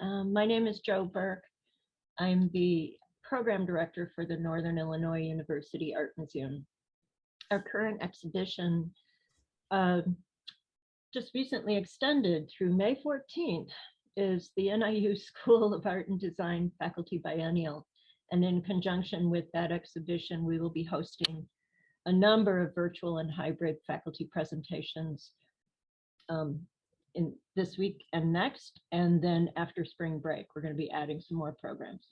My name is Jo Burke. I'm the program director for the Northern Illinois University Art Museum. Our current exhibition just recently extended through May 14th is the NIU School of Art and Design Faculty Biennial. And in conjunction with that exhibition, we will be hosting a number of virtual and hybrid faculty presentations in this week and next, and then after spring break, we're going to be adding some more programs.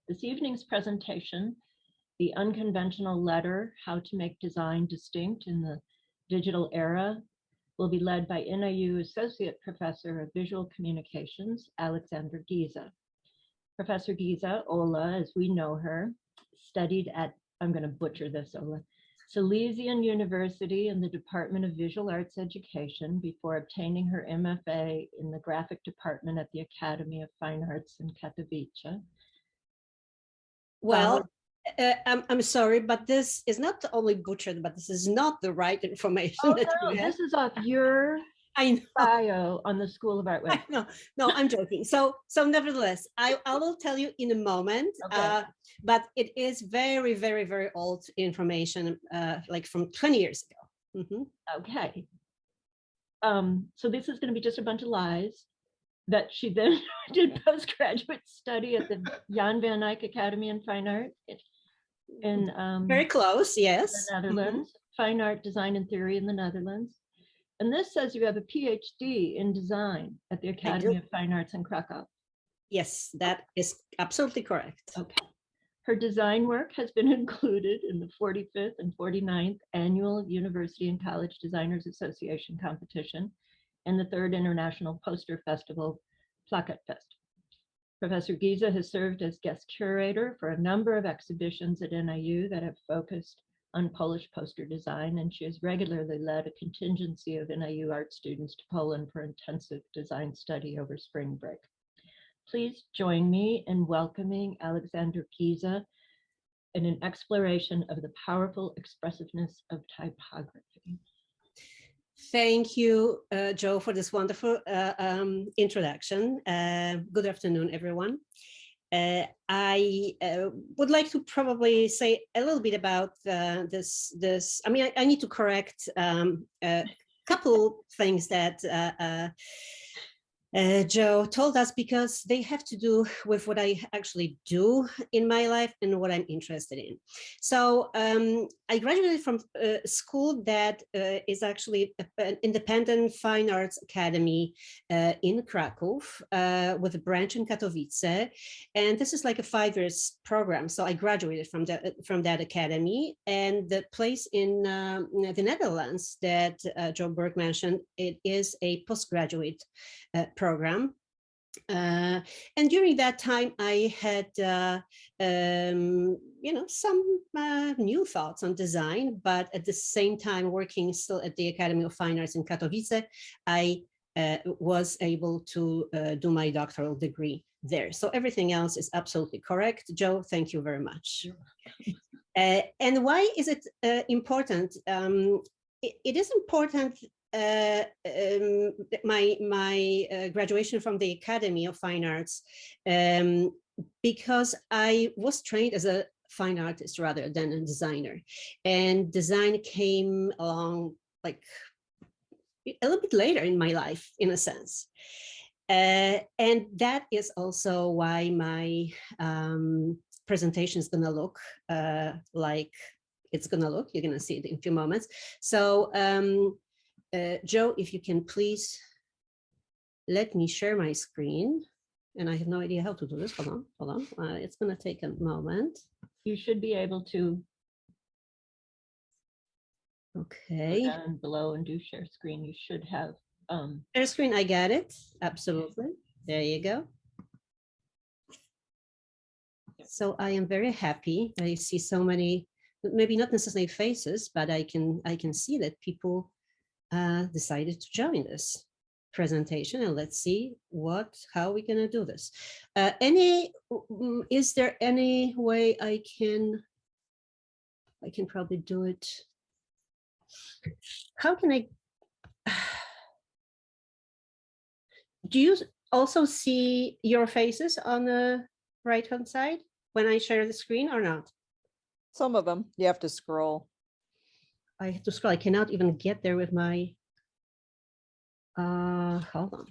This evening's presentation, The Unconventional Letter, How to Make Design Distinct in the Digital Era, will be led by NIU Associate Professor of Visual Communications, Aleksandra Giza. Professor Giza, Ola, as we know her, studied at, I'm going to butcher this, Ola, Salesian University in the Department of Visual Arts Education before obtaining her MFA in the graphic department at the Academy of Fine Arts in Katowice. Well, I'm sorry, but this is not only butchered, but this is not the right information. Oh, no, this is off your bio on the School of Art website. No, I'm joking. So nevertheless, I will tell you in a moment, okay. But it is very, very, very old information, like from 20 years ago. Mm-hmm. Okay. So this is going to be just a bunch of lies that she then did postgraduate study at the Jan van Eyck Academy in Fine Art in very close, yes. The Netherlands, mm-hmm. Fine Art Design and Theory in the Netherlands. And this says you have a PhD in design at the Academy of Fine Arts in Krakow. Yes, that is absolutely correct. Okay. Her design work has been included in the 45th and 49th Annual University and College Designers Association competition and the 3rd International Poster Festival, Plakatfest. Professor Giza has served as guest curator for a number of exhibitions at NIU that have focused on Polish poster design, and she has regularly led a contingency of NIU art students to Poland for intensive design study over spring break. Please join me in welcoming Aleksandra Giza in an exploration of the powerful expressiveness of typography. Thank you, Jo, for this wonderful introduction. Good afternoon, everyone. I would like to probably say a little bit about this. I mean, I need to correct a couple things that Jo told us, because they have to do with what I actually do in my life and what I'm interested in. So I graduated from a school that is actually an independent fine arts academy in Krakow with a branch in Katowice. And this is like a 5-year program. So I graduated from that academy, and the place in the Netherlands that Jo Burke mentioned, it is a postgraduate program. And during that time, I had, some new thoughts on design, but at the same time, working still at the Academy of Fine Arts in Katowice, I was able to do my doctoral degree there. So everything else is absolutely correct. Jo, thank you very much. And why is it important? It is important. My graduation from the Academy of Fine Arts, because I was trained as a fine artist rather than a designer, and design came along like a little bit later in my life, in a sense. And that is also why my presentation is gonna look like it's gonna look. You're gonna see it in a few moments. So Jo, if you can please let me share my screen. And I have no idea how to do this. Hold on. It's going to take a moment. You should be able to. Okay. Go down below and do share screen. You should have. Share screen, I got it. Absolutely. There you go. So I am very happy. I see so many, maybe not necessarily faces, but I can see that people decided to join this presentation, and let's see how we're gonna do this. Is there any way I can probably do it? How can I? also see your faces on the right-hand side when I share the screen or not? Some of them, you have to scroll. I have to scroll. I cannot even get there with my, hold on.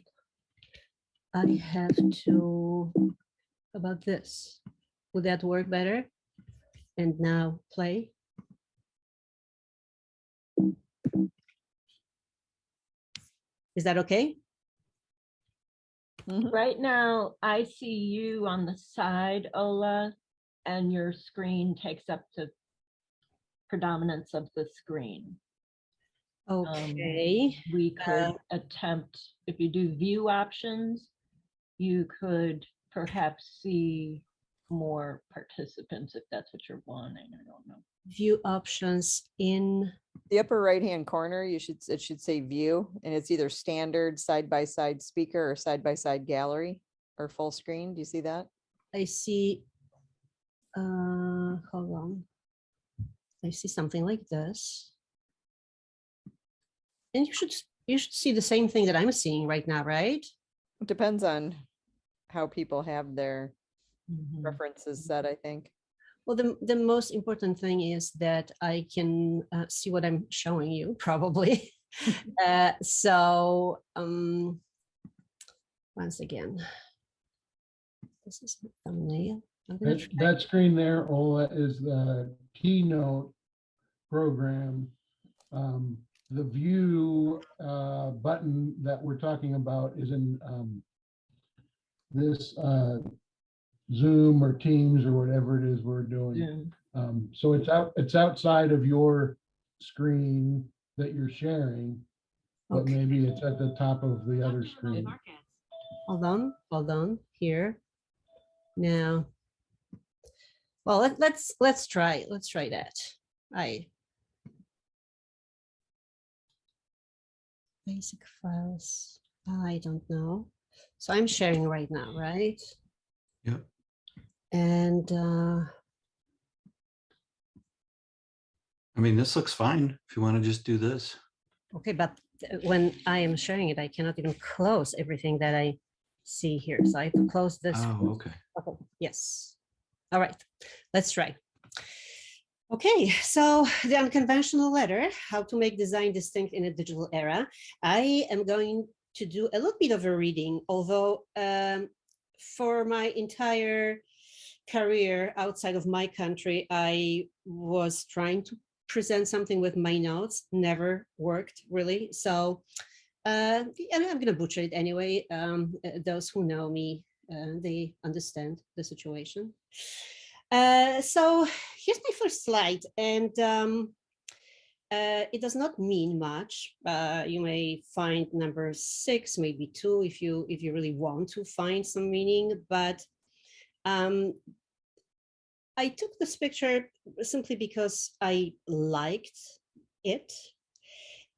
I have to, how about this? Would that work better? And now play. Is that okay? Mhm. Right now, I see you on the side, Ola, and your screen takes up the predominance of the screen. Okay. We could attempt, if you do view options, you could perhaps see more participants if that's what you're wanting. I don't know. View options in, The upper right-hand corner, it should say view, and it's either standard side-by-side speaker or side-by-side gallery or full screen. Do you see that? I see, hold on. I see something like this. And you should see the same thing that I'm seeing right now, right? It depends on how people have their Mhm. preferences set, I think. Well, the most important thing is that I can see what I'm showing you, probably. So once again, this is the thumbnail. I'm gonna try. That screen there, Ola, is the keynote program. The view button that we're talking about is in this Zoom or Teams or whatever it is we're doing. Zoom. So it's outside of your screen that you're sharing, but Okay. maybe it's at the top of the other screen. Hold on here. Now, well, let's try that. Basic files. I don't know. So I'm sharing right now, right? Yep. And I mean, this looks fine if you want to just do this. okay, but when I am sharing it, I cannot even close everything that I see here. So I have to close this. Oh, okay. Okay, yes. All right, let's try. Okay, so the unconventional letter, how to make design distinct in a digital era. I am going to do a little bit of a reading, although for my entire career outside of my country, I was trying to present something with my notes, never worked really. So I'm going to butcher it anyway. Those who know me, they understand the situation. So here's my first slide, and it does not mean much. You may find number 6, maybe 2, if you really want to find some meaning. But I took this picture simply because I liked it.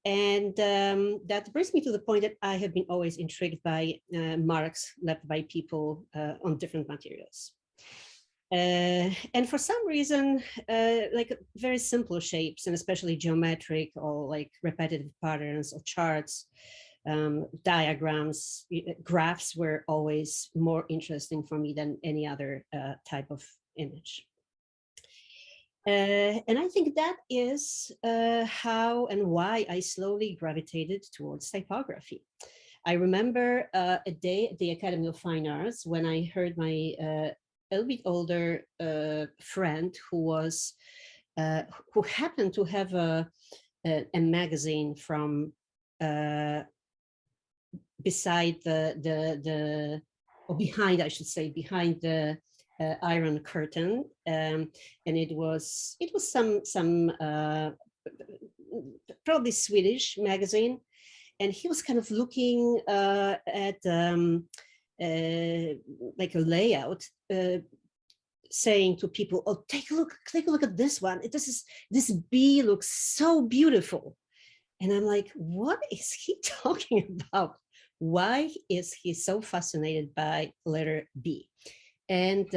And that brings me to the point that I have been always intrigued by marks left by people on different materials. And for some reason, like very simple shapes, and especially geometric or like repetitive patterns or charts, diagrams, graphs were always more interesting for me than any other type of image. And I think that is how and why I slowly gravitated towards typography. I remember a day at the Academy of Fine Arts when I heard my a little bit older friend who happened to have a magazine from beside or behind, I should say, behind the Iron Curtain, and it was some probably Swedish magazine, and he was kind of looking at like a layout, saying to people, "Oh, take a look at this one. This bee looks so beautiful." And I'm like, what is he talking about? Why is he so fascinated by letter B? And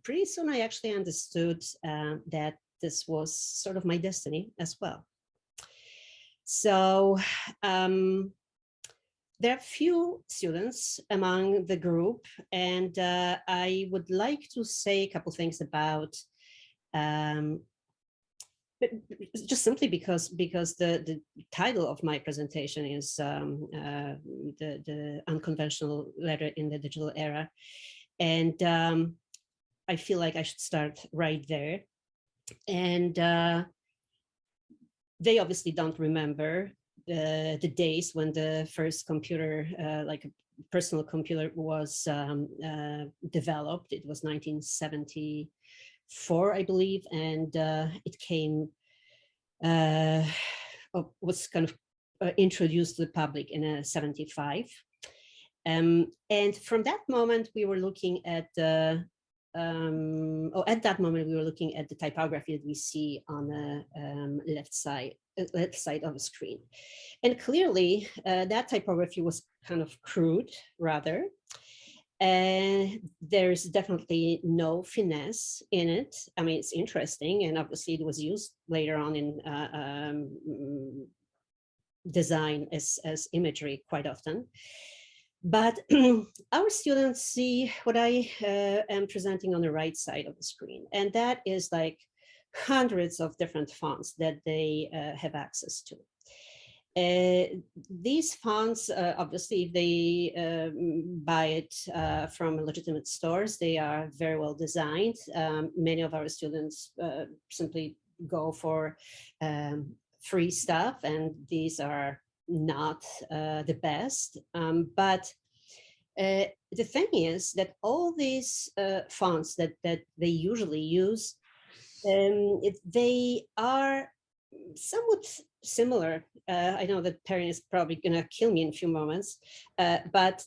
pretty soon I actually understood that this was sort of my destiny as well. So there are few students among the group, and I would like to say a couple things about but just simply because the title of my presentation is the unconventional letter in the digital era, and I feel like I should start right there. And they obviously don't remember the days when the first computer, like a personal computer, was developed. It was 1974, I believe, and it came, was kind of introduced to the public in 75. And from that moment, we were looking at at that moment, we were looking at the typography that we see on the left side of the screen. And clearly, that typography was kind of crude, rather. There's definitely no finesse in it. I mean, it's interesting, and obviously it was used later on in design as imagery quite often. But our students see what I am presenting on the right side of the screen, and that is like hundreds of different fonts that they have access to. These fonts, obviously, if they buy it from legitimate stores, they are very well designed. Many of our students simply go for free stuff, and these are not the best. But the thing is that all these fonts that they usually use, they are somewhat similar. I know that Perrin is probably going to kill me in a few moments, but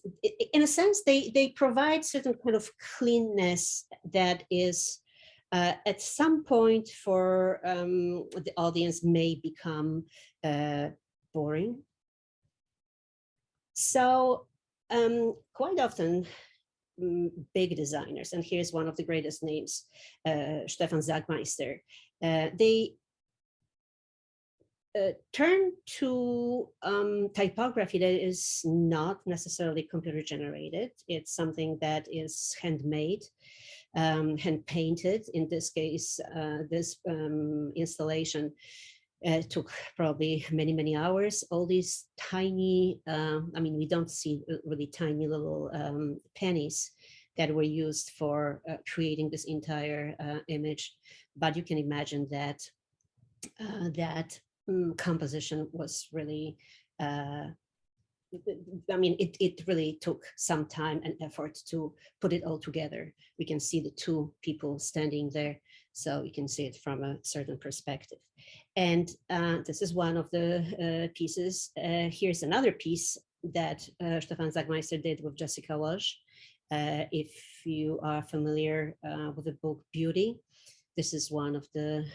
in a sense, they provide certain kind of cleanness that is at some point for the audience may become boring. So quite often, big designers, and here's one of the greatest names, Stefan Sagmeister, they turn to typography that is not necessarily computer generated. It's something that is handmade, hand painted. In this case, this installation took probably many hours. All these tiny, I mean, we don't see really tiny little pennies that were used for creating this entire image, but you can imagine that that composition was really, I mean, it really took some time and effort to put it all together. We can see the two people standing there, so you can see it from a certain perspective. And this is one of the pieces. Here's another piece that Stefan Sagmeister did with Jessica Walsh. If you are familiar with the book Beauty, this is one of the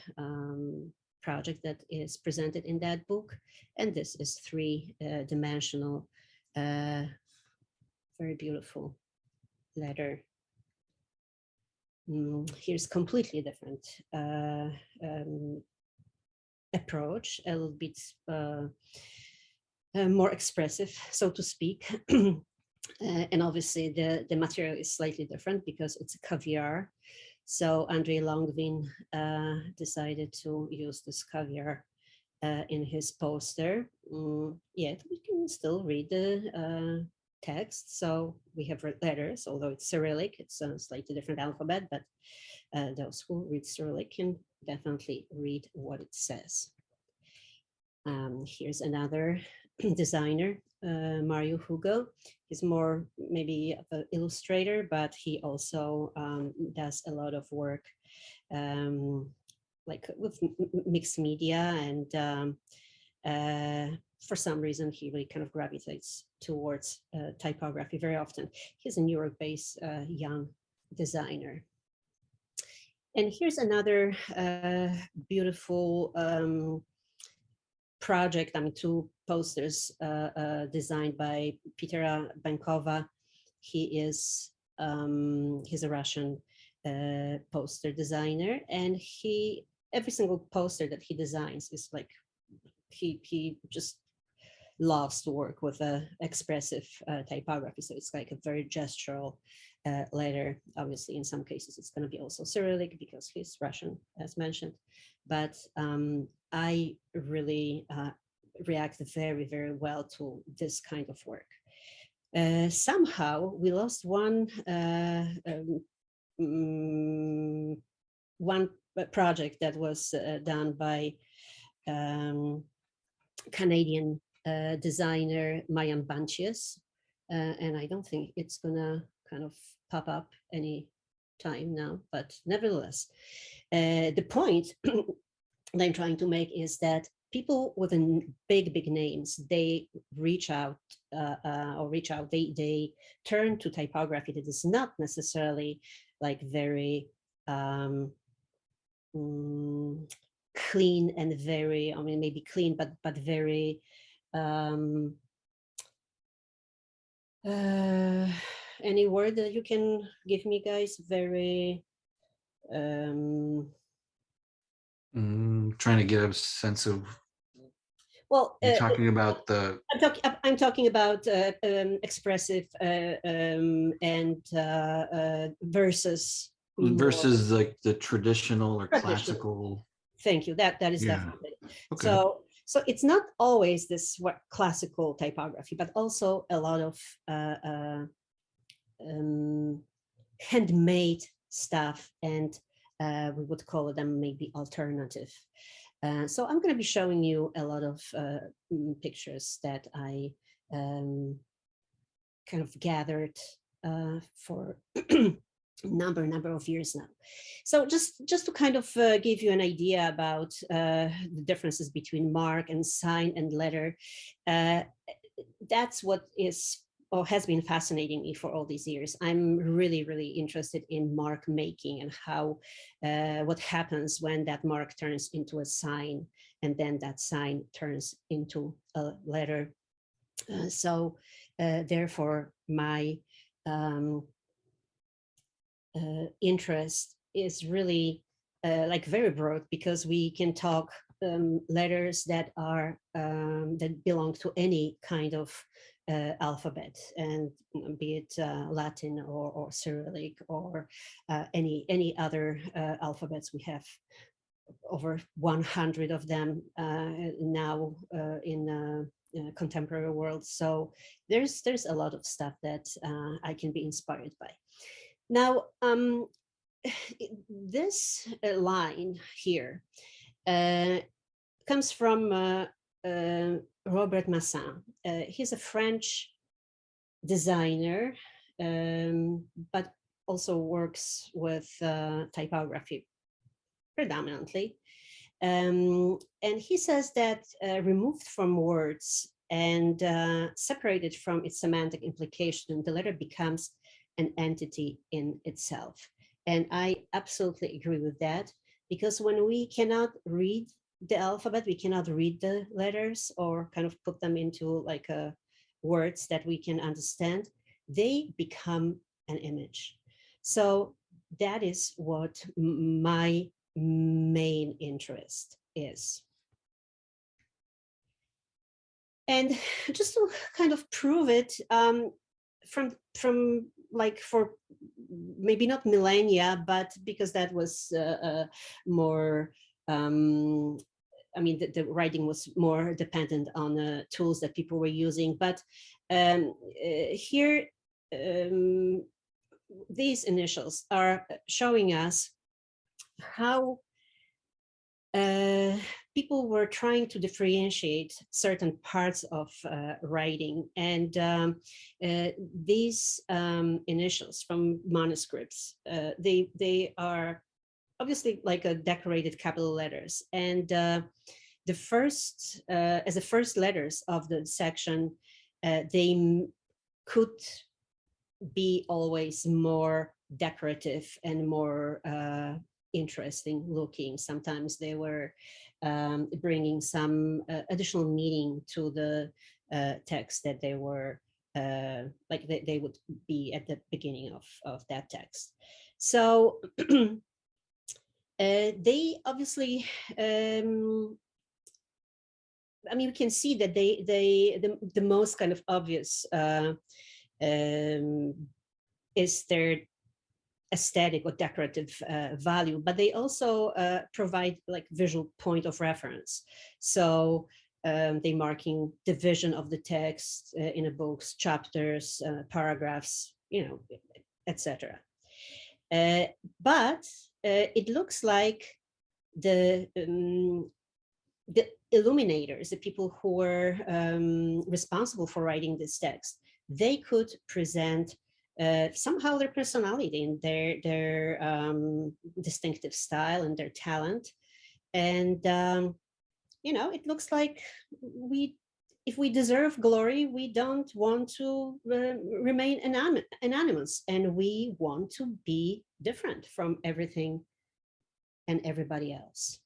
project that is presented in that book. And this is three-dimensional, very beautiful letter. Here's completely different approach, a little bit more expressive, so to speak. And obviously the material is slightly different because it's a caviar. So Andrei Longvin decided to use this caviar in his poster. Yet we can still read the text. So we have letters, although it's Cyrillic, it's a slightly different alphabet, but those who read Cyrillic can definitely read what it says. Here's another designer, Mario Hugo. He's more maybe an illustrator, but he also does a lot of work like with mixed media, and for some reason he really kind of gravitates towards typography very often. He's a New York-based young designer. And here's another beautiful project. I mean, two posters designed by Peter Benkova. He's a Russian poster designer, and every single poster that he designs is like he just loves to work with expressive typography. So it's like a very gestural letter. Obviously, in some cases, it's going to be also Cyrillic because he's Russian, as mentioned. But I really react very, very well to this kind of work. Somehow we lost one project that was done by Canadian designer Mayan Banchius, and I don't think it's gonna kind of pop up any time now, but nevertheless, the point that I'm trying to make is that people with big names, they reach out, they turn to typography that is not necessarily like very clean and very, I mean, maybe clean, but very any word that you can give me, guys? Very Trying to get a sense of, well, you're talking about the, I'm talking about expressive and versus versus like the traditional or Traditional. classical. Thank you. That is Yeah. definitely. Okay. So it's not always this classical typography, but also a lot of handmade stuff, and we would call them maybe alternative. So I'm going to be showing you a lot of pictures that I kind of gathered for number of years now. So just to kind of give you an idea about the differences between mark and sign and letter, that's what is or has been fascinating me for all these years. I'm really interested in mark making and how what happens when that mark turns into a sign and then that sign turns into a letter. So therefore my interest is really like very broad, because we can talk letters that are that belong to any kind of alphabet, and be it Latin or Cyrillic or any other alphabets. We have over 100 of them now in contemporary world. So there's a lot of stuff that I can be inspired by. Now, this line here comes from Robert Massin. He's a French designer, but also works with typography predominantly. And he says that removed from words and separated from its semantic implication, the letter becomes an entity in itself. And I absolutely agree with that, because when we cannot read the alphabet, we cannot read the letters or kind of put them into like words that we can understand, they become an image. So that is what my main interest is. And just to kind of prove it, from like for maybe not millennia, but because that was more, I mean, the writing was more dependent on the tools that people were using. But here, these initials are showing us how people were trying to differentiate certain parts of writing, and these initials from manuscripts, they are obviously like a decorated capital letters, and the first as the first letters of the section, they could be always more decorative and more interesting looking. Sometimes they were bringing some additional meaning to the text that they were like they would be at the beginning of that text. So they obviously I mean, we can see that the most kind of obvious is their aesthetic or decorative value, but they also provide like visual point of reference. So they marking division of the text in a book's chapters, paragraphs, you know, etc. But it looks like the illuminators, the people who were responsible for writing this text, they could present somehow their personality and their distinctive style and their talent. And, you know, it looks like if we deserve glory, we don't want to remain anonymous, and we want to be different from everything and everybody else.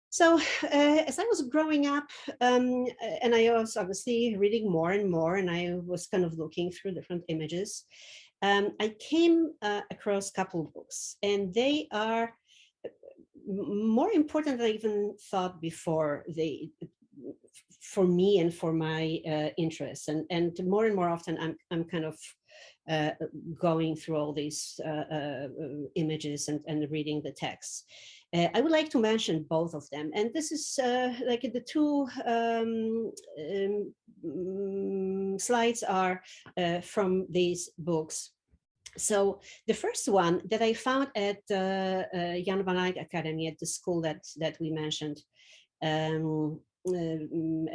So as I was growing up, and I was obviously reading more and more, and I was kind of looking through different images, I came across a couple of books, and they are more important than I even thought before. For me and for my interests, and more often I'm kind of going through all these images and reading the texts. I would like to mention both of them, and this is like the two slides are from these books. So the first one that I found at Jan van Eyck Academy, at the school that we mentioned at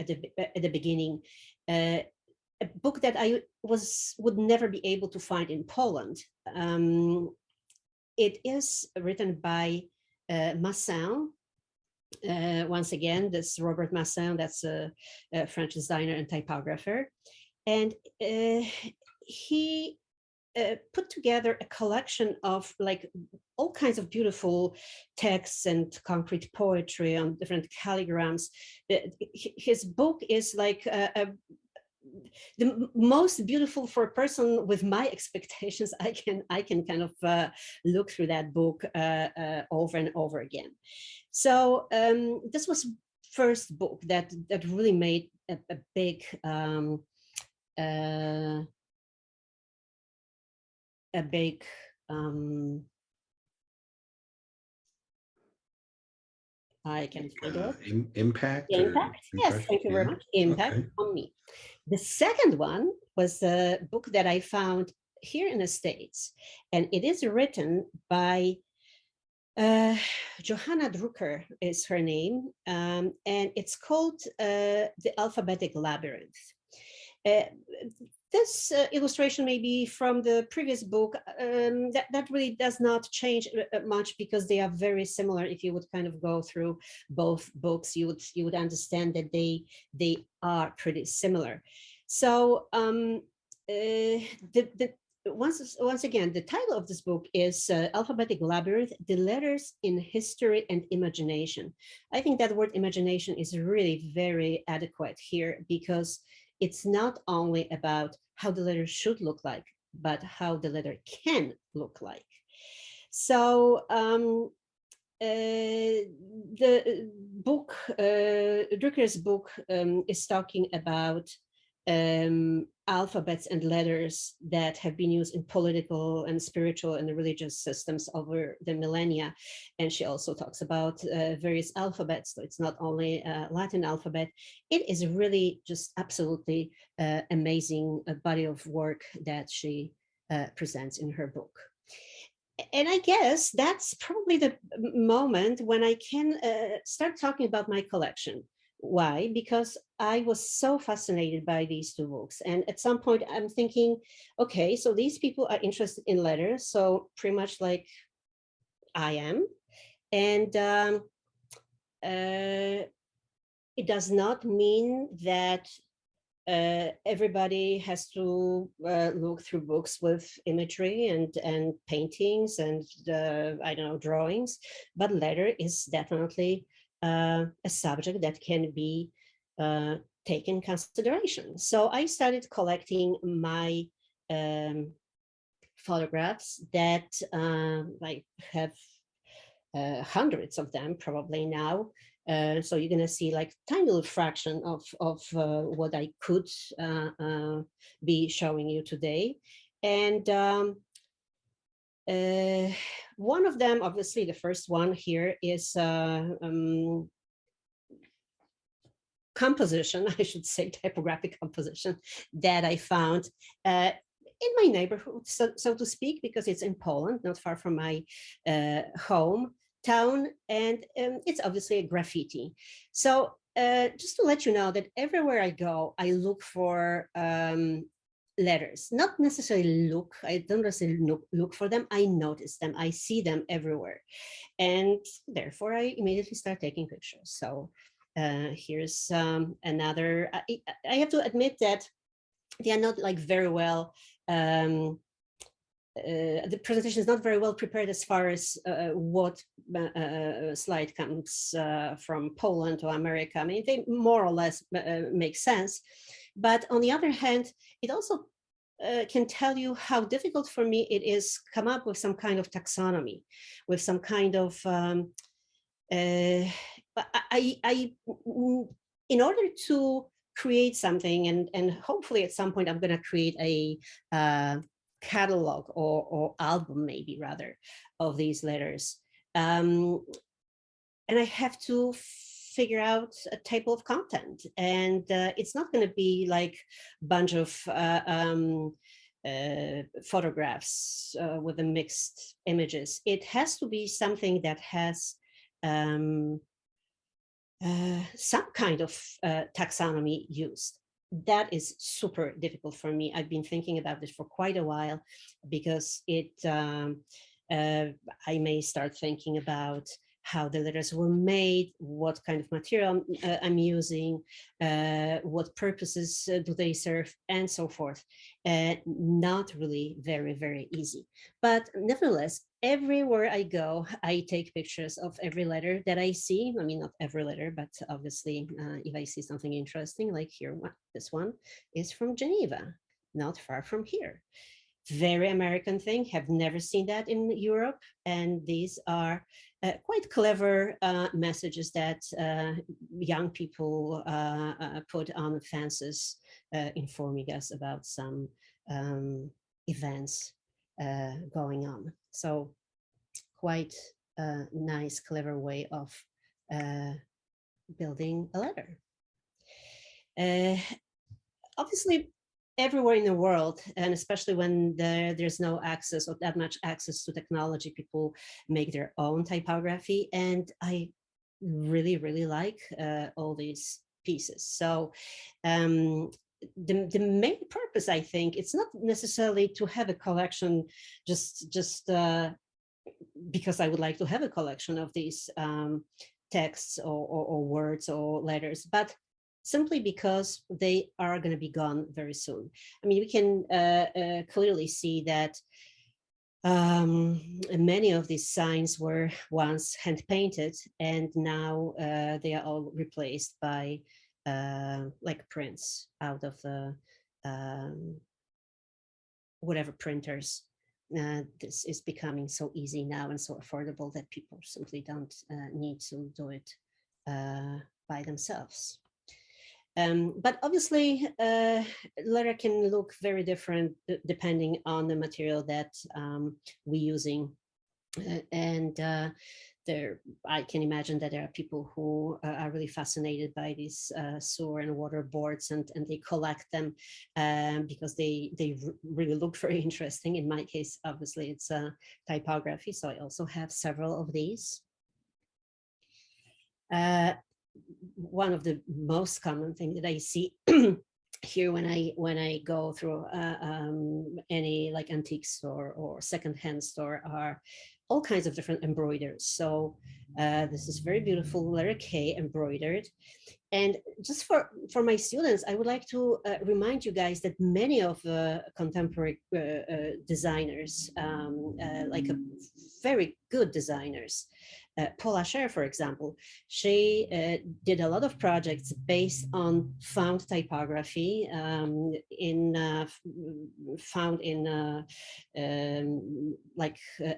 the beginning, a book that I would never be able to find in Poland. It is written by Massin. Once again, this Robert Massin, that's a French designer and typographer. And he put together a collection of like all kinds of beautiful texts and concrete poetry on different calligrams. His book is like the most beautiful for a person with my expectations. I can kind of look through that book over and over again. So this was first book that really made a big I can find it. Impact. Impact. Yes, thank you very much. Impact on me. The second one was a book that I found here in the States, and it is written by Johanna Drucker is her name, and it's called The Alphabetic Labyrinth. This illustration may be from the previous book. That really does not change much, because they are very similar. If you would kind of go through both books, you would understand that they are pretty similar. So once again, the title of this book is Alphabetic Labyrinth: The Letters in History and Imagination. I think that word imagination is really very adequate here, because it's not only about how the letter should look like, but how the letter can look like. So the book, Drucker's book, is talking about alphabets and letters that have been used in political and spiritual and religious systems over the millennia. And she also talks about various alphabets. So it's not only Latin alphabet. It is really just absolutely amazing body of work that she presents in her book. And I guess that's probably the moment when I can start talking about my collection. Why? Because I was so fascinated by these two books. And at some point I'm thinking, okay, so these people are interested in letters, so pretty much like I am. And it does not mean that everybody has to look through books with imagery and paintings and I don't know, drawings, but letter is definitely a subject that can be taken in consideration. So I started collecting my photographs that I have hundreds of them probably now, So you're going to see like tiny little fraction of what I could be showing you today. And one of them, obviously, the first one here is composition, I should say, typographic composition that I found in my neighborhood, so to speak, because it's in Poland, not far from my hometown, and it's obviously a graffiti. So just to let you know that everywhere I go, I look for letters, not necessarily look, I don't necessarily look for them, I notice them, I see them everywhere. And therefore I immediately start taking pictures. So here's another, I have to admit that they are not like very well, the presentation is not very well prepared as far as what slide comes from Poland to America. I mean, they more or less make sense. But on the other hand, it also can tell you how difficult for me it is come up with some kind of taxonomy, with some kind of, in order to create something, and hopefully at some point I'm going to create a catalog or album, maybe rather, of these letters. And I have to figure out a table of content, and it's not going to be like a bunch of photographs with the mixed images. It has to be something that has some kind of taxonomy used. That is super difficult for me. I've been thinking about this for quite a while, because it I may start thinking about how the letters were made, what kind of material I'm using, what purposes do they serve, and so forth. Not really very, very easy. But nevertheless, everywhere I go, I take pictures of every letter that I see. I mean, not every letter, but obviously, if I see something interesting, like here, this one is from Geneva, not far from here. Very American thing, have never seen that in Europe. And these are quite clever messages that young people put on fences, informing us about some events going on. So quite a nice, clever way of building a letter. Obviously, everywhere in the world, and especially when there's no access or that much access to technology, people make their own typography. And I really, really like all these pieces. So the main purpose, I think, it's not necessarily to have a collection just because I would like to have a collection of these texts or words or letters, but simply because they are going to be gone very soon. I mean, we can clearly see that many of these signs were once hand painted, and now they are all replaced by like prints out of the whatever printers. This is becoming so easy now and so affordable that people simply don't need to do it by themselves. But obviously, letter can look very different depending on the material that we're using. And I can imagine that there are people who are really fascinated by these sewer and water boards, and they collect them because they really look very interesting. In my case, obviously, it's typography, so I also have several of these. One of the most common thing that I see here when I go through any like antique store or secondhand store are all kinds of different embroiders. So this is very beautiful letter K embroidered. And just for my students, I would like to remind you guys that many of the contemporary designers, like very good designers, Paula Sher, for example, she did a lot of projects based on found typography found in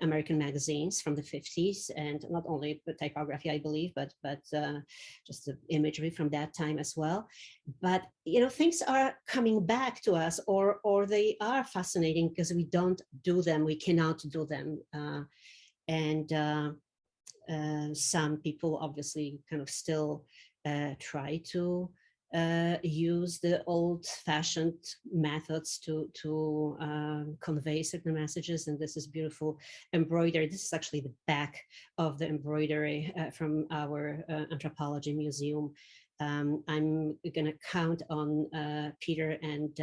American magazines from the 50s, and not only typography, I believe, but just the imagery from that time as well. But things are coming back to us, or they are fascinating because we don't do them, we cannot do them, and some people obviously kind of still try to use the old-fashioned methods to convey certain messages. And this is beautiful embroidery. This is actually the back of the embroidery from our anthropology museum. I'm going to count on Peter and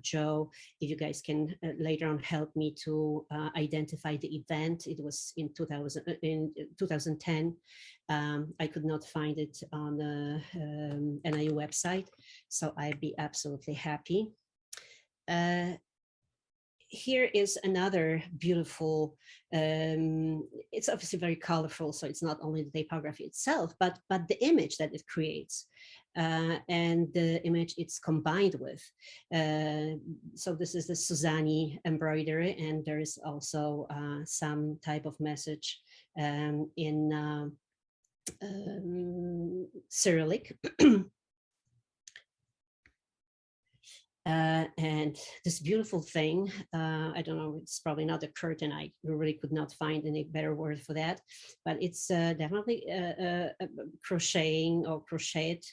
Joe, if you guys can later on help me to identify the event. It was in 2010. I could not find it on the NIU website, so I'd be absolutely happy. Here is another beautiful, it's obviously very colorful, so it's not only the typography itself, but the image that it creates and the image it's combined with. So this is the Suzani embroidery, and there is also some type of message in Cyrillic. And this beautiful thing, I don't know, it's probably not a curtain. I really could not find any better word for that, but it's definitely crocheting or crocheted.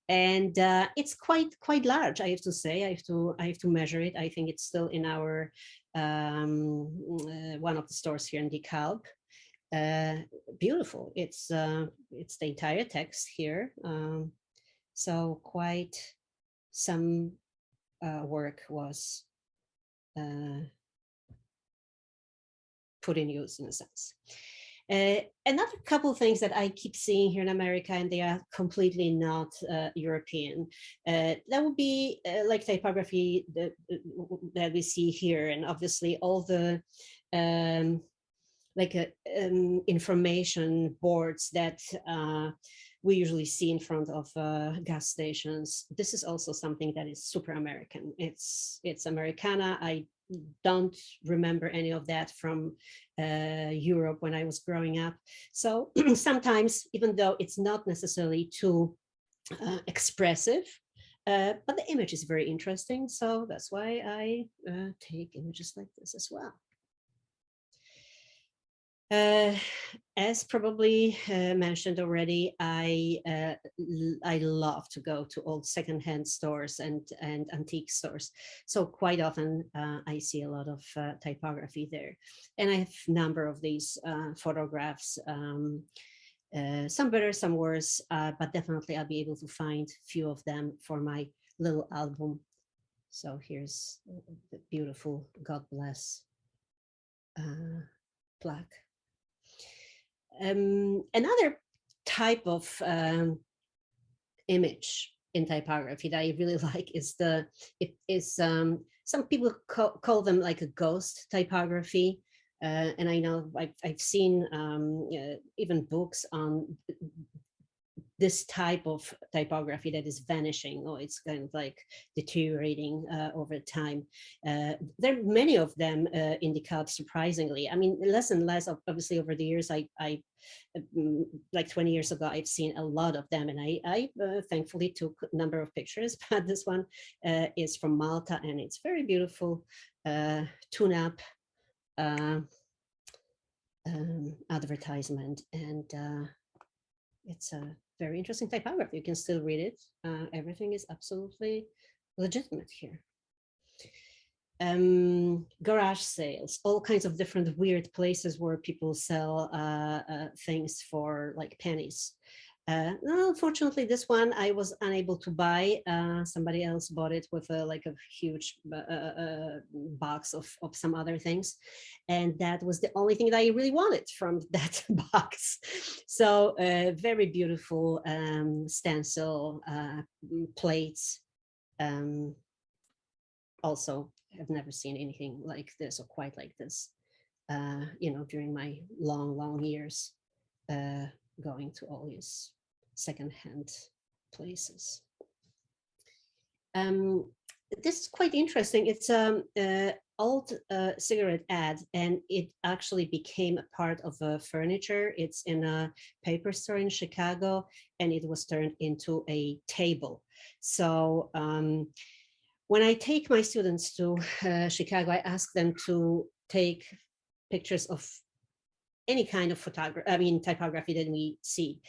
And it's quite large, I have to say. I have to measure it. I think it's still in our one of the stores here in DeKalb. Beautiful. It's the entire text here. So quite some work was put in use, in a sense. Another couple of things that I keep seeing here in America, and they are completely not European, that would be like typography that we see here, and obviously all the information boards that we usually see in front of gas stations. This is also something that is super American. It's Americana. I don't remember any of that from Europe when I was growing up. So sometimes, even though it's not necessarily too expressive, but the image is very interesting. So that's why I take images like this as well. As probably mentioned already, I love to go to old secondhand stores and antique stores. So quite often I see a lot of typography there, and I have a number of these photographs. Some better, some worse, but definitely I'll be able to find a few of them for my little album. So here's the beautiful God bless plaque. Another type of image in typography that I really like is some people call them like a ghost typography, and I know I've seen even books on this type of typography that is vanishing, or it's kind of like deteriorating over time. There are many of them in DeKalb, surprisingly. I mean, less and less, obviously, over the years. I like 20 years ago, I've seen a lot of them, and I thankfully took a number of pictures, but this one is from Malta, and it's very beautiful tune-up advertisement, and it's a very interesting typography. You can still read it. Everything is absolutely legitimate here. Garage sales, all kinds of different weird places where people sell things for like pennies. Unfortunately, this one I was unable to buy. Somebody else bought it with a huge box of some other things, and that was the only thing that I really wanted from that box. So very beautiful stencil plates. Also, I've never seen anything like this or quite like this. during my long years going to all these secondhand places. This is quite interesting. It's old cigarette ad, and it actually became a part of furniture. It's in a paper store in Chicago, and it was turned into a table. So when I take my students to Chicago, I ask them to take pictures of any kind of typography that we see.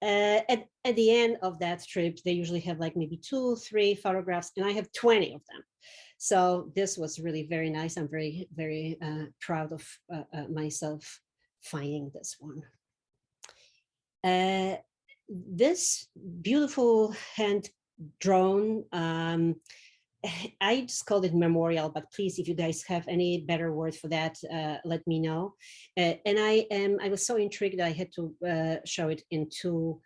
At the end of that trip, they usually have like maybe 2, 3 photographs, and I have 20 of them. So this was really very nice. I'm very, very proud of myself finding this one. This beautiful hand-drawn, I just called it memorial, but please, if you guys have any better word for that, let me know. And I was so intrigued that I had to show it in 2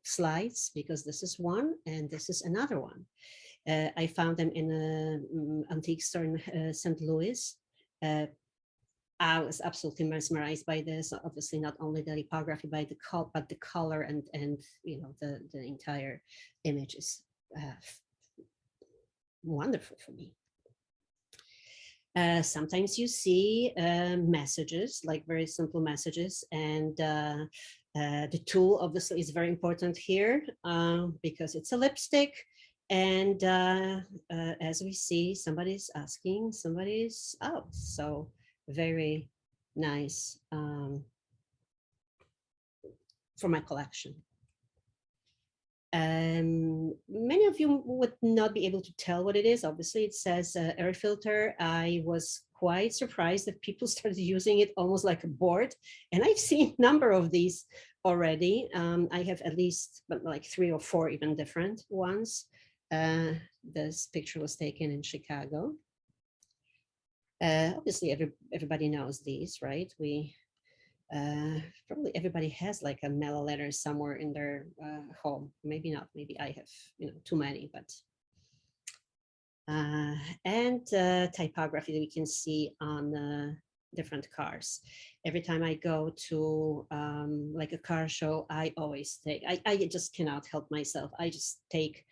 slides, because this is one and this is another one. I found them in an antique store in St. Louis. I was absolutely mesmerized by this. Obviously, not only the typography, but the color and the entire image is wonderful for me. Sometimes you see messages, like very simple messages, and the tool obviously is very important here because it's a lipstick. And as we see, somebody's asking, somebody's out. So very nice for my collection. Many of you would not be able to tell what it is. Obviously, it says air filter. I was quite surprised that people started using it almost like a board. And I've seen a number of these already. I have at least like 3 or 4 even different ones. This picture was taken in Chicago. Obviously, everybody knows these, right? Probably everybody has like a mail letter somewhere in their home. Maybe not. Maybe I have, too many. But and typography that we can see on different cars. Every time I go to like a car show, I always take. I just cannot help myself. I just take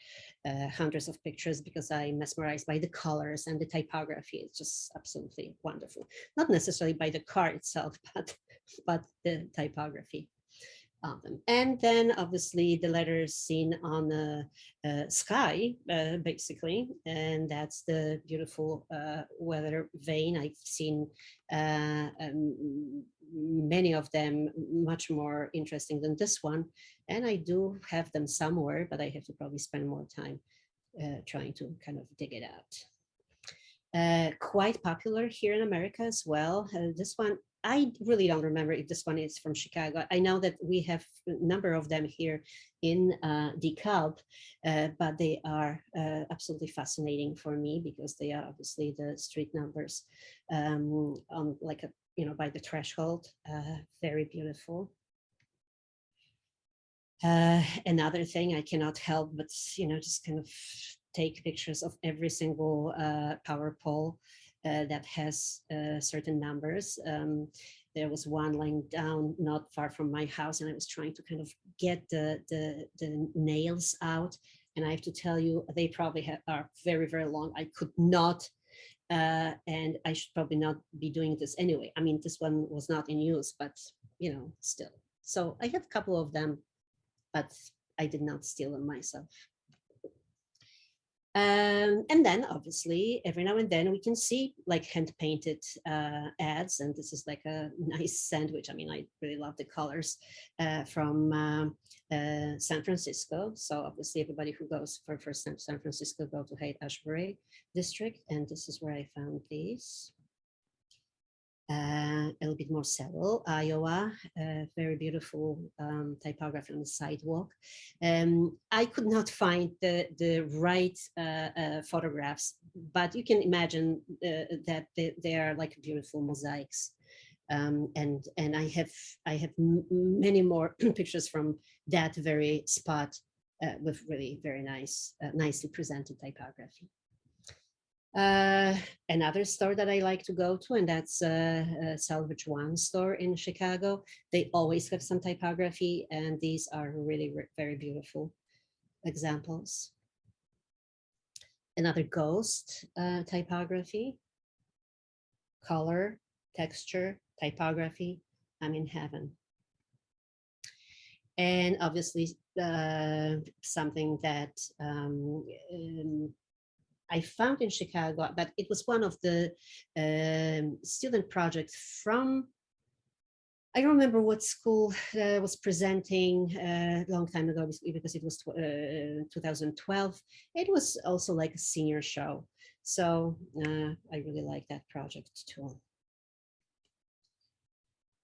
hundreds of pictures because I'm mesmerized by the colors and the typography. It's just absolutely wonderful. Not necessarily by the car itself, but the typography of them. And then obviously the letters seen on the sky, basically, and that's the beautiful weather vane. I've seen many of them much more interesting than this one, and I do have them somewhere, but I have to probably spend more time trying to kind of dig it out. Quite popular here in America as well. This one, I really don't remember if this one is from Chicago. I know that we have a number of them here in DeKalb, but they are absolutely fascinating for me because they are obviously the street numbers on like by the threshold. Very beautiful. Another thing I cannot help but just kind of take pictures of every single power pole that has certain numbers. There was one lying down not far from my house, and I was trying to kind of get the nails out. And I have to tell you, they probably are very, very long. I could not, and I should probably not be doing this anyway. I mean, this one was not in use, but still. So I have a couple of them, but I did not steal them myself. And then obviously every now and then we can see like hand painted ads, and this is like a nice sandwich. I mean, I really love the colors from San Francisco. So obviously everybody who goes for first time to San Francisco go to Haight-Ashbury district, and this is where I found these. A little bit more settled, Iowa, very beautiful typography on the sidewalk. I could not find the right photographs, but you can imagine that they are like beautiful mosaics. And I have many more pictures from that very spot with really very nice, nicely presented typography. Another store that I like to go to, and that's Salvage One store in Chicago. They always have some typography, and these are really very beautiful examples. Another ghost typography, color, texture, typography. I'm in heaven. And obviously something that I found in Chicago, but it was one of the student projects from, I don't remember what school was presenting a long time ago because it was 2012. It was also like a senior show. So I really like that project too.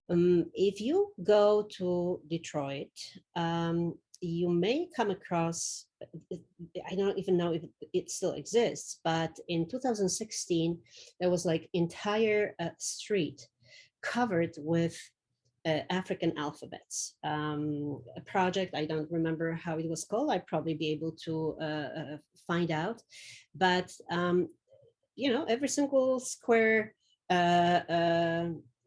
If you go to Detroit, you may come across, I don't even know if it still exists, but in 2016, there was like entire street covered with African alphabets. A project, I don't remember how it was called. I'd probably be able to find out. But, you know, every single square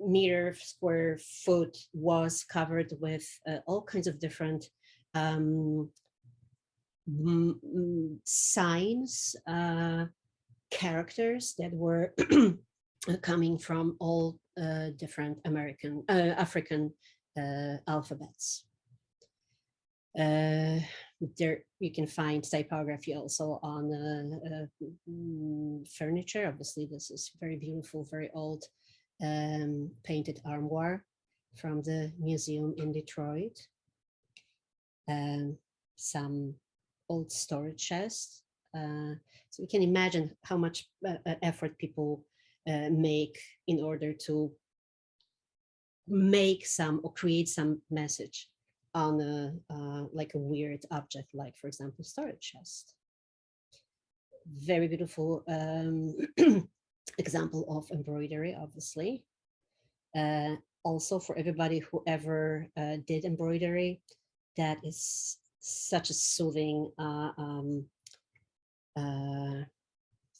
meter, square foot was covered with all kinds of different signs, characters that were coming from all different African alphabets. There you can find typography also on furniture. Obviously, this is very beautiful, very old painted armoire from the museum in Detroit. Some old storage chests. So we can imagine how much effort people make in order to make some or create some message on a like a weird object, like for example, storage chest. Very beautiful example of embroidery, obviously. Also for everybody who ever did embroidery, that is such a soothing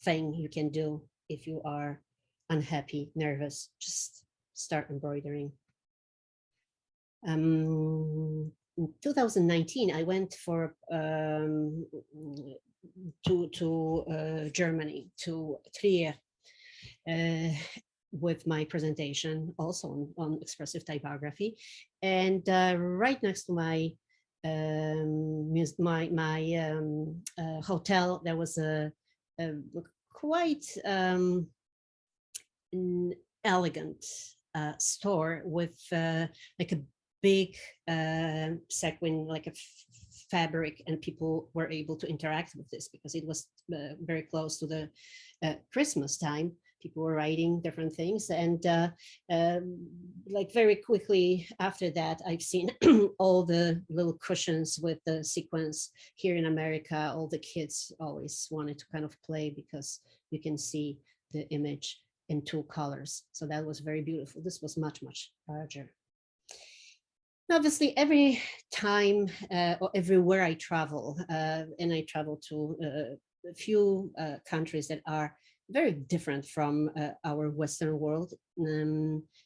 thing you can do if you are unhappy, nervous, just start embroidering. In 2019, I went for to Germany, to Trier, with my presentation also on expressive typography, and right next to my hotel, there was a quite elegant store with like a big sequin, like a fabric, and people were able to interact with this because it was very close to the Christmas time. People were writing different things, and like very quickly after that, I've seen all the little cushions with the sequins here in America. All the kids always wanted to kind of play because you can see the image in two colors. So that was very beautiful. This was much, much larger. Obviously, every time or everywhere I travel, and I travel to a few countries that are very different from our Western world.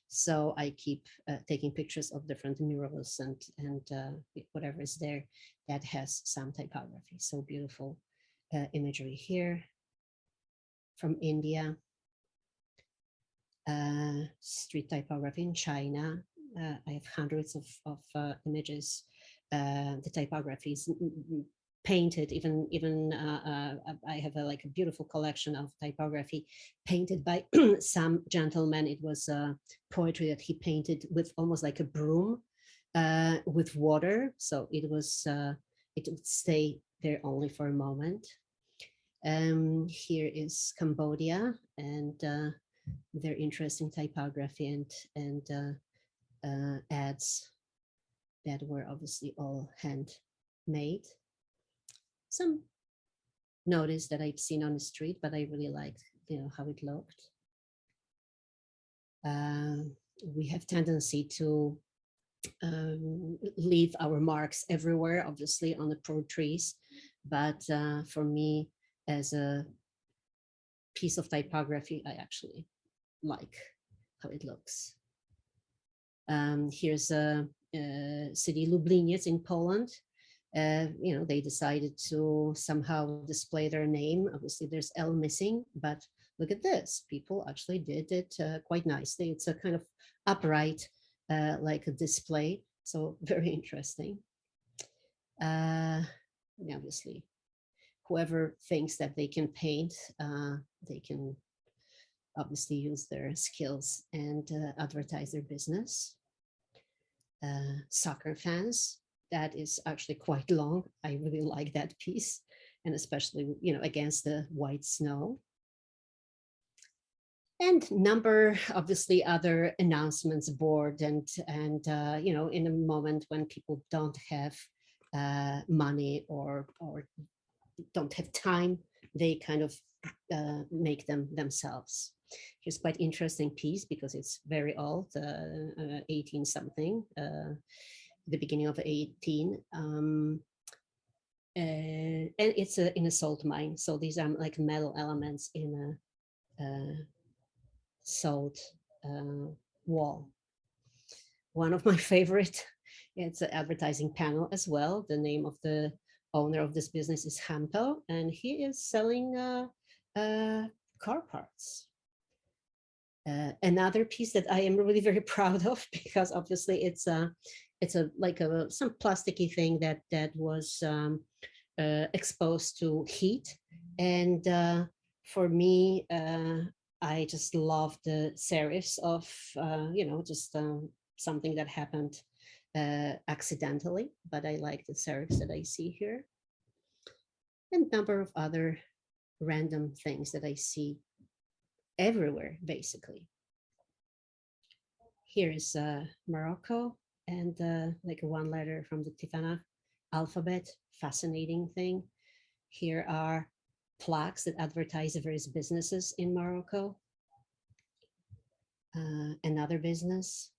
So I keep taking pictures of different murals and whatever is there that has some typography. So beautiful imagery here from India. Street typography in China. I have hundreds of images. The typography is painted, even I have like a beautiful collection of typography painted by some gentleman. It was poetry that he painted with almost like a broom with water. So it would stay there only for a moment. Here is Cambodia, and their interesting typography and ads that were obviously all handmade. Some notice that I've seen on the street, but I really liked, how it looked. We have tendency to leave our marks everywhere, obviously on the pro trees, but for me, as a piece of typography I actually like how it looks. Here's a city Lubliniec in Poland. They decided to somehow display their name. Obviously, there's L missing, but look at this. People actually did it quite nicely. It's a kind of upright, like a display. So very interesting. Obviously, whoever thinks that they can paint, they can obviously use their skills and advertise their business. Soccer fans, that is actually quite long. I really like that piece, and especially, against the white snow. And number, obviously, other announcements board, and in a moment when people don't have money or don't have time, they kind of make them themselves. Here's quite interesting piece because it's very old, 18 something, the beginning of 18. And it's in a salt mine. So these are like metal elements in a salt wall. One of my favorite, it's an advertising panel as well. The name of the owner of this business is Hampo, and he is selling car parts. Another piece that I am really very proud of, because obviously it's like some plasticky thing that was exposed to heat, and for me, I just love the serifs of just something that happened accidentally, but I like the serifs that I see here, and a number of other random things that I see everywhere, basically. Here is Morocco, and like one letter from the Tifinagh alphabet, fascinating thing. Here are plaques that advertise various businesses in Morocco. Another business.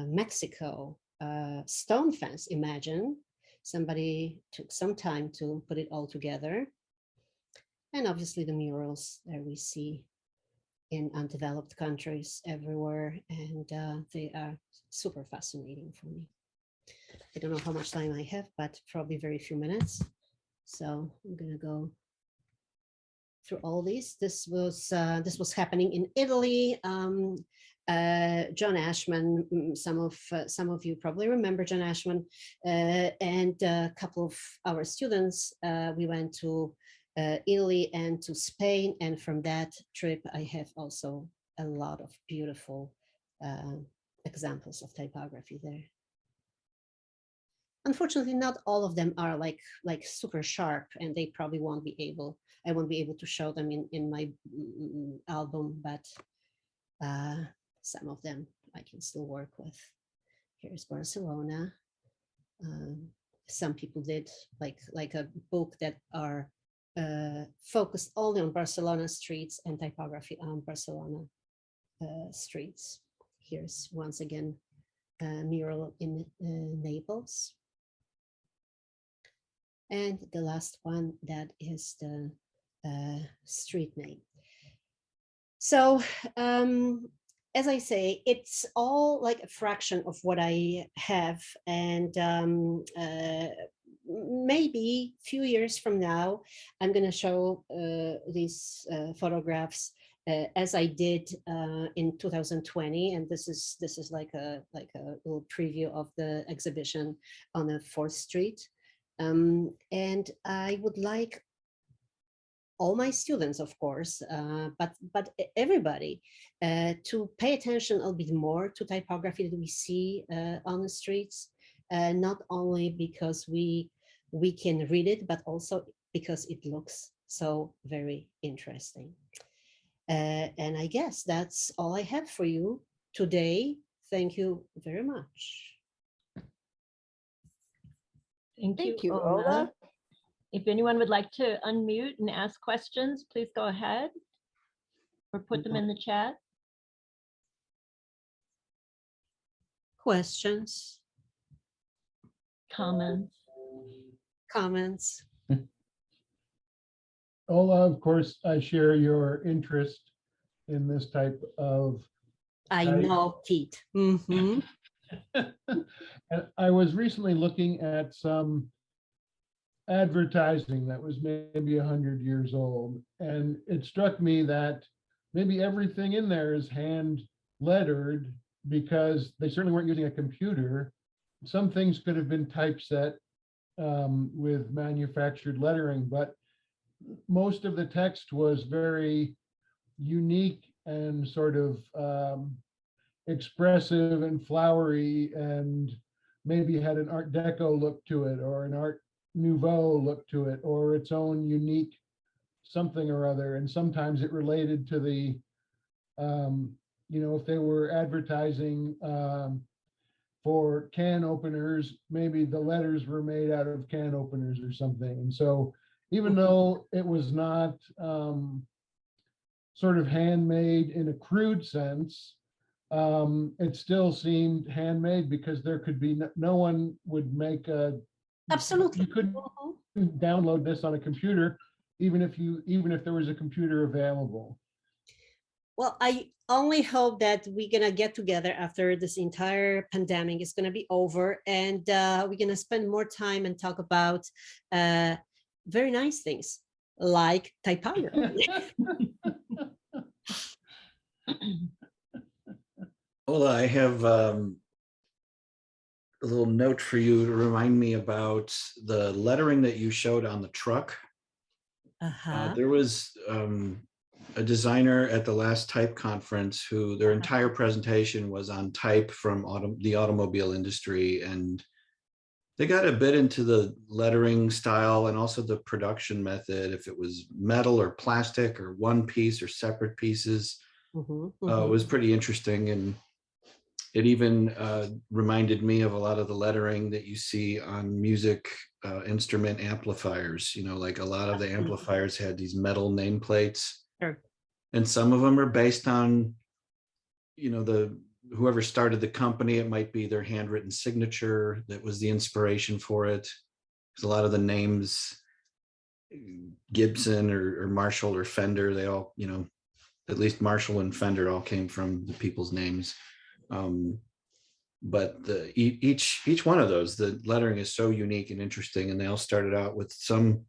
Mexico, stone fence, imagine. Somebody took some time to put it all together. And obviously the murals that we see in undeveloped countries everywhere, and they are super fascinating for me. I don't know how much time I have, but probably very few minutes. So I'm gonna go through all these. This was happening in Italy. John Ashman, some of you probably remember John Ashman, and a couple of our students, we went to Italy and to Spain, and from that trip I have also a lot of beautiful examples of typography there. Unfortunately, not all of them are like super sharp, and they probably won't be able. I won't be able to show them in my album, but some of them I can still work with. Here's Barcelona. Some people did like a book that are focused only on Barcelona streets and typography on Barcelona streets. Here's once again a mural in Naples. And the last one, that is the street name. So as I say, it's all like a fraction of what I have, and maybe a few years from now, I'm going to show these photographs as I did in 2020, and this is like a little preview of the exhibition on the 4th Street. And I would like all my students, of course, but everybody to pay attention a little bit more to typography that we see on the streets, not only because we can read it, but also because it looks so very interesting. And I guess that's all I have for you today. Thank you very much. Thank you, Ola. Ola. If anyone would like to unmute and ask questions, please go ahead or put them in the chat. Questions, Comments. comments. Ola, of course, I share your interest in this type of. I know, Keith. Mhm. And I was recently looking at some advertising that was maybe 100 years old, and it struck me that maybe everything in there is hand lettered because they certainly weren't using a computer. Some things could have been typeset with manufactured lettering, but most of the text was very unique and sort of expressive and flowery, and maybe had an Art Deco look to it, or an Art Nouveau look to it, or its own unique something or other. And sometimes it related to the, if they were advertising for can openers, maybe the letters were made out of can openers or something. And so even though it was not sort of handmade in a crude sense, it still seemed handmade because there could be no one would make a. Absolutely. You couldn't download this on a computer, even if there was a computer available. Well, I only hope that we're gonna get together after this entire pandemic is gonna be over, and we're gonna spend more time and talk about very nice things like typography. Well, I have a little note for you to remind me about the lettering that you showed on the truck. There was a designer at the last type conference who their entire presentation was on type from the automobile industry, and they got a bit into the lettering style and also the production method, if it was metal or plastic or one piece or separate pieces. It was pretty interesting, and it even reminded me of a lot of the lettering that you see on music instrument amplifiers. Like a lot of the amplifiers had these metal nameplates. Sure. And some of them are based on, whoever started the company. It might be their handwritten signature that was the inspiration for it. Because a lot of the names, Gibson or Marshall or Fender, they all, at least Marshall and Fender all came from the people's names. But each one of those, the lettering is so unique and interesting, and they all started out with some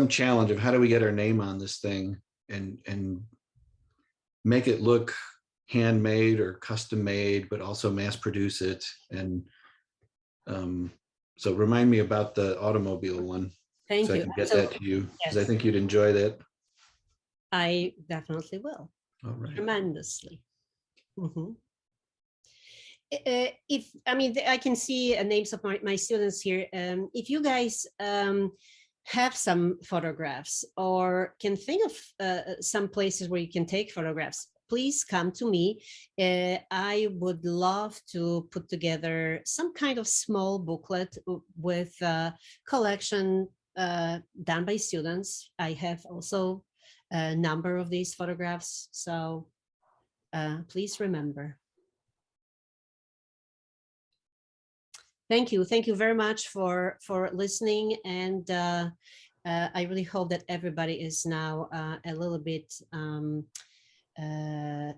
challenge of how do we get our name on this thing and make it look handmade or custom made, but also mass produce it. And so remind me about the automobile one. Thank so you. I can get that to you, because I Yes. think you'd enjoy that. I definitely will. All right. Tremendously. I can see names of my students here. If you guys have some photographs or can think of some places where you can take photographs, please come to me. I would love to put together some kind of small booklet with a collection done by students. I have also a number of these photographs, so please remember. Thank you very much for listening, and I really hope that everybody is now a little bit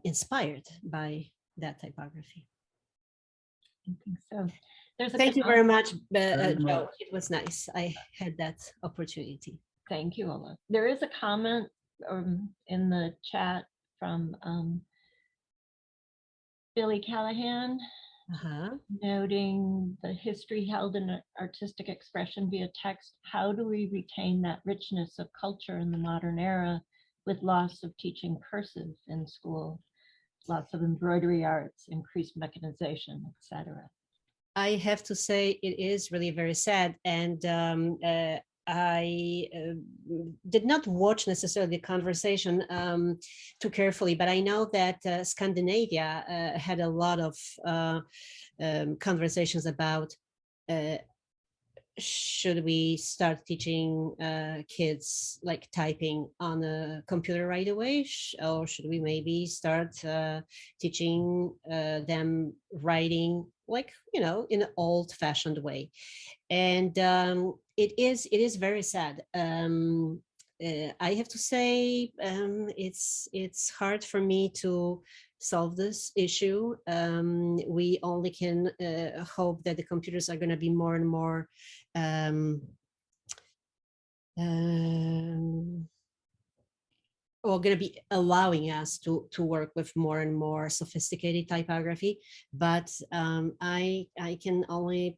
inspired by that typography. I think so. Thank you very much, Very Joe. much. It was nice. I had that opportunity. Thank you, Ola. There is a comment in the chat from Billy Callahan, noting the history held in artistic expression via text. How do we retain that richness of culture in the modern era with loss of teaching cursive in school, lots of embroidery arts, increased mechanization, etc.? I have to say it is really very sad, and I did not watch necessarily the conversation too carefully, but I know that Scandinavia had a lot of conversations about should we start teaching kids like typing on a computer right away, or should we maybe start teaching them writing like, in an old-fashioned way? And it is very sad. I have to say it's hard for me to solve this issue. We only can hope that the computers are going to be more and more or going to be allowing us to work with more and more sophisticated typography, but I can only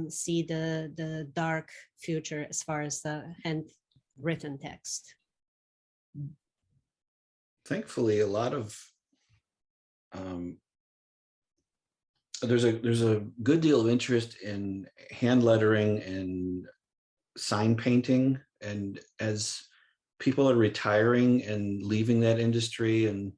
see the dark future as far as the handwritten text. Thankfully, a lot of there's a good deal of interest in hand lettering and sign painting, and as people are retiring and leaving that industry and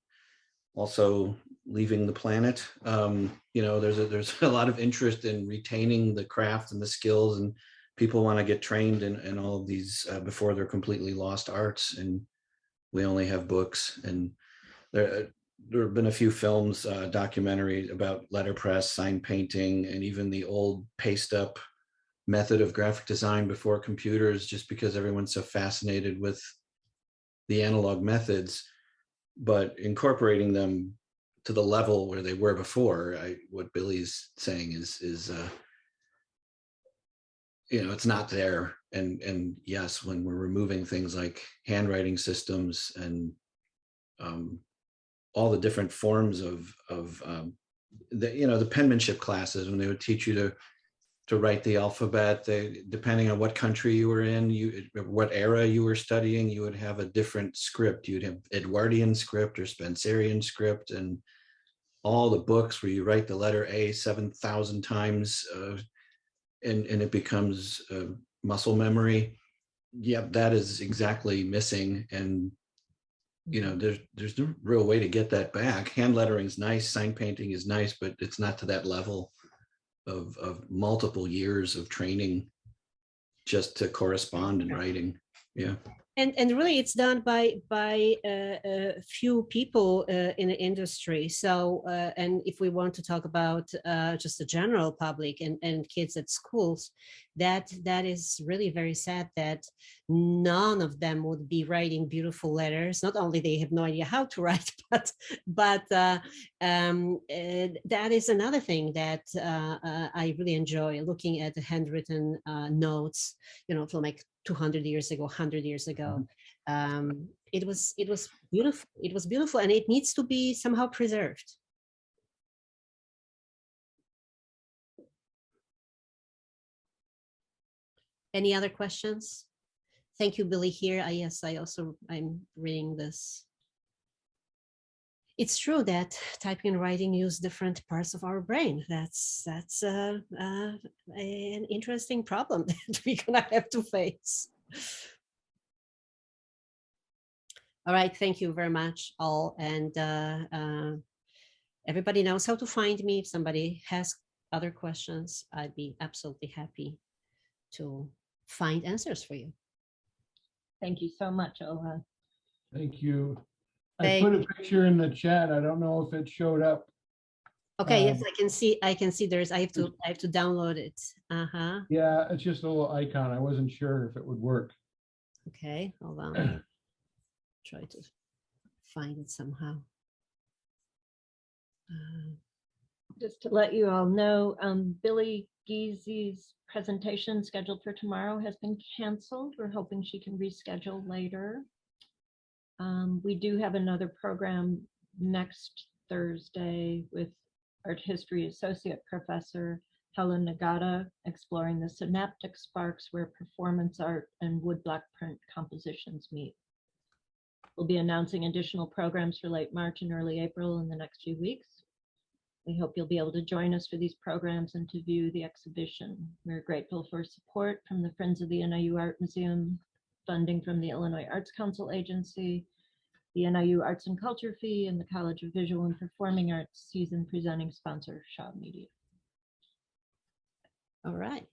also leaving the planet, there's a lot of interest in retaining the craft and the skills, and people want to get trained in all of these before they're completely lost arts, and we only have books. And there have been a few films, documentaries about letterpress, sign painting, and even the old paste up method of graphic design before computers, just because everyone's so fascinated with the analog methods, but incorporating them to the level where they were before. What Billy's saying is it's not there. And yes, when we're removing things like handwriting systems and all the different forms of the penmanship classes, when they would teach you to write the alphabet, depending on what country you were in, what era you were studying, you would have a different script. You'd have Edwardian script or Spencerian script, and all the books where you write the letter A 7,000 times, and it becomes muscle memory. Yep, that is exactly missing. And there's no real way to get that back. Hand lettering is nice, sign painting is nice, but it's not to that level of multiple years of training just to correspond in writing. Yeah. And really, it's done by a few people in the industry. So, and if we want to talk about just the general public and kids at schools, that is really very sad that none of them would be writing beautiful letters. Not only they have no idea how to write, but that is another thing that I really enjoy, looking at the handwritten notes, from like 200 years ago, 100 years ago. It was beautiful. It was beautiful, and it needs to be somehow preserved. Any other questions? Thank you, Billy. Here, I'm reading this. It's true that typing and writing use different parts of our brain. That's an interesting problem that we're gonna have to face. All right, thank you very much, all. And everybody knows how to find me. If somebody has other questions, I'd be absolutely happy to find answers for you. Thank you so much, Ola. Thank you. I put a picture in the chat. I don't know if it showed up. Okay, yes, I can see. I have to download it. Yeah, it's just a little icon. I wasn't sure if it would work. Okay, hold on. Try to find it somehow. Just to let you all know, Billy Giza's presentation scheduled for tomorrow has been canceled. We're hoping she can reschedule later. We do have another program next Thursday with Art History Associate Professor Helen Nagata, exploring the synaptic sparks where performance art and woodblock print compositions meet. We'll be announcing additional programs for late March and early April in the next few weeks. We hope you'll be able to join us for these programs and to view the exhibition. We're grateful for support from the Friends of the NIU Art Museum, funding from the Illinois Arts Council Agency, the NIU Arts and Culture Fee, and the College of Visual and Performing Arts season presenting sponsor, Shaw Media. All right.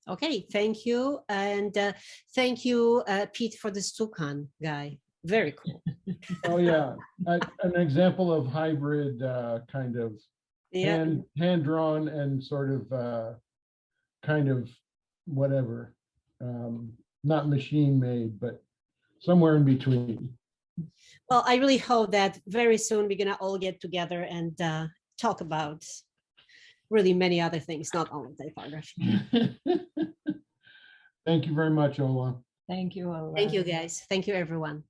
Okay, thank you. And thank you, Pete, for this toucan guy. Very cool. Oh yeah, an example of hybrid kind of hand drawn and sort of kind of whatever, not machine made, but somewhere in between. Well, I really hope that very soon we're gonna all get together and talk about really many other things, not only typography. Thank you very much, Ola. Thank you, Ola. Thank you, guys. Thank you, everyone.